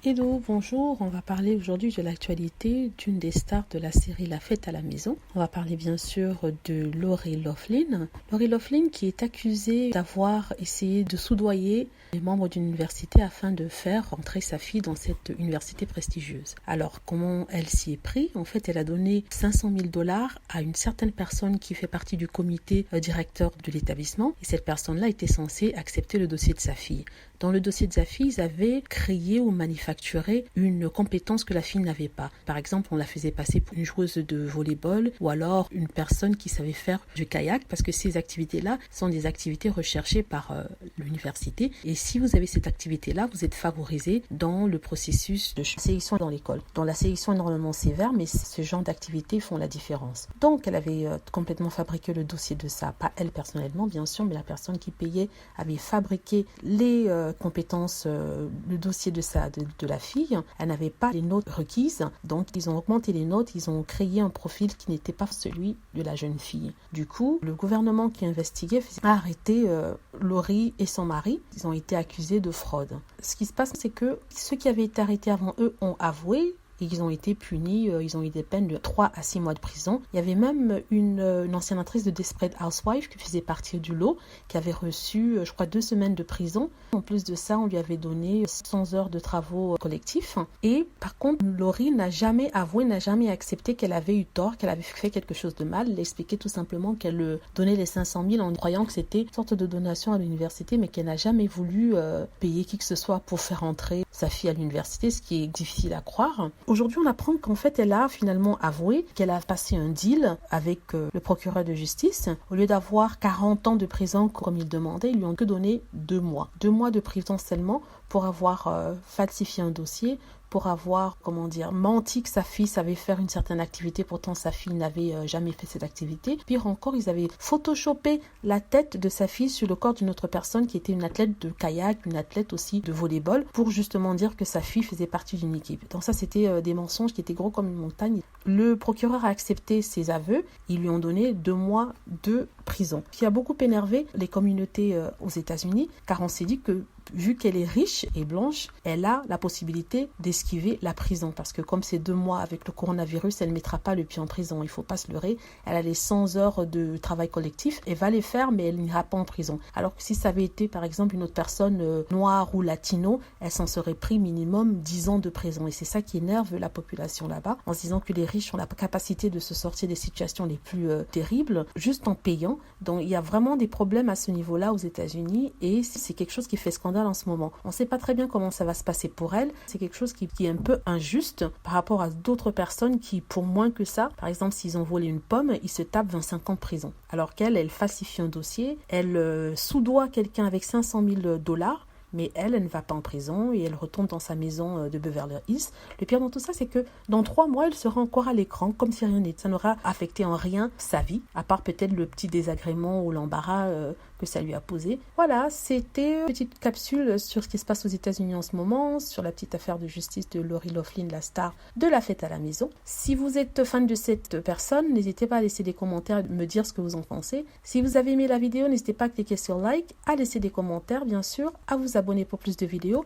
Hello, bonjour. On va parler aujourd'hui de l'actualité d'une des stars de la série La Fête à la Maison. On va parler bien sûr de Lori Loughlin. Lori Loughlin qui est accusée d'avoir essayé de soudoyer les membres d'une université afin de faire rentrer sa fille dans cette université prestigieuse. Alors, comment elle s'y est prise? En fait, elle a donné 500 000 dollars à une certaine personne qui fait partie du comité directeur de l'établissement. Et cette personne-là était censée accepter le dossier de sa fille. Dans le dossier de sa fille, ils avaient créé ou manufacturé une compétence que la fille n'avait pas. Par exemple, on la faisait passer pour une joueuse de volley-ball ou alors une personne qui savait faire du kayak parce que ces activités-là sont des activités recherchées par l'université. Et si vous avez cette activité-là, vous êtes favorisé dans le processus de sélection dans l'école. Dans la sélection est normalement sévère, mais ce genre d'activités font la différence. Donc, elle avait complètement fabriqué le dossier de ça. Pas elle personnellement, bien sûr, mais la personne qui payait avait fabriqué les compétences, le dossier de la fille. Elle n'avait pas les notes requises, donc ils ont augmenté les notes, ils ont créé un profil qui n'était pas celui de la jeune fille. Du coup, le gouvernement qui investiguait a arrêté Lori et son mari. Ils ont été accusés de fraude. Ce qui se passe, c'est que ceux qui avaient été arrêtés avant eux ont avoué. Et ils ont été punis, ils ont eu des peines de 3 à 6 mois de prison. Il y avait même une ancienne actrice de Desperate Housewives qui faisait partie du lot, qui avait reçu, je crois, 2 semaines de prison. En plus de ça, on lui avait donné 100 heures de travaux collectifs. Et par contre, Lori n'a jamais avoué, n'a jamais accepté qu'elle avait eu tort, qu'elle avait fait quelque chose de mal. Elle expliquait tout simplement qu'elle donnait les 500 000 en croyant que c'était une sorte de donation à l'université, mais qu'elle n'a jamais voulu payer qui que ce soit pour faire entrer sa fille à l'université, ce qui est difficile à croire. Aujourd'hui, on apprend qu'en fait, elle a finalement avoué qu'elle a passé un deal avec le procureur de justice. Au lieu d'avoir 40 ans de prison comme il demandait, ils lui ont que donné 2 mois. 2 mois de prison seulement pour avoir falsifié un dossier, pour avoir, menti que sa fille savait faire une certaine activité, pourtant sa fille n'avait jamais fait cette activité. Pire encore, ils avaient photoshopé la tête de sa fille sur le corps d'une autre personne qui était une athlète de kayak, une athlète aussi de volleyball, pour justement dire que sa fille faisait partie d'une équipe. Donc ça, c'était des mensonges qui étaient gros comme une montagne. Le procureur a accepté ses aveux, ils lui ont donné 2 mois de prison, qui a beaucoup énervé les communautés aux États-Unis, car on s'est dit que vu qu'elle est riche et blanche, elle a la possibilité d'esquiver la prison. Parce que comme c'est 2 mois avec le coronavirus, elle ne mettra pas le pied en prison. Il ne faut pas se leurrer. Elle a les 100 heures de travail collectif. Elle va les faire, mais elle n'ira pas en prison. Alors que si ça avait été, par exemple, une autre personne noire ou latino, elle s'en serait pris minimum 10 ans de prison. Et c'est ça qui énerve la population là-bas, en se disant que les riches ont la capacité de se sortir des situations les plus terribles, juste en payant. Donc il y a vraiment des problèmes à ce niveau-là aux États-Unis. Et c'est quelque chose qui fait scandale en ce moment. On ne sait pas très bien comment ça va se passer pour elle. C'est quelque chose qui est un peu injuste par rapport à d'autres personnes qui, pour moins que ça, par exemple, s'ils ont volé une pomme, ils se tapent 25 ans de prison. Alors elle falsifie un dossier, elle soudoie quelqu'un avec 500 000 dollars, mais elle ne va pas en prison et elle retourne dans sa maison de Beverly Hills. Le pire dans tout ça, c'est que dans 3 mois, elle sera encore à l'écran comme si rien n'était. Ça n'aura affecté en rien sa vie, à part peut-être le petit désagrément ou l'embarras que ça lui a posé. Voilà, c'était une petite capsule sur ce qui se passe aux États-Unis en ce moment, sur la petite affaire de justice de Lori Loughlin, la star de La Fête à la Maison. Si vous êtes fan de cette personne, n'hésitez pas à laisser des commentaires et me dire ce que vous en pensez. Si vous avez aimé la vidéo, n'hésitez pas à cliquer sur like, à laisser des commentaires, bien sûr, à vous abonner pour plus de vidéos.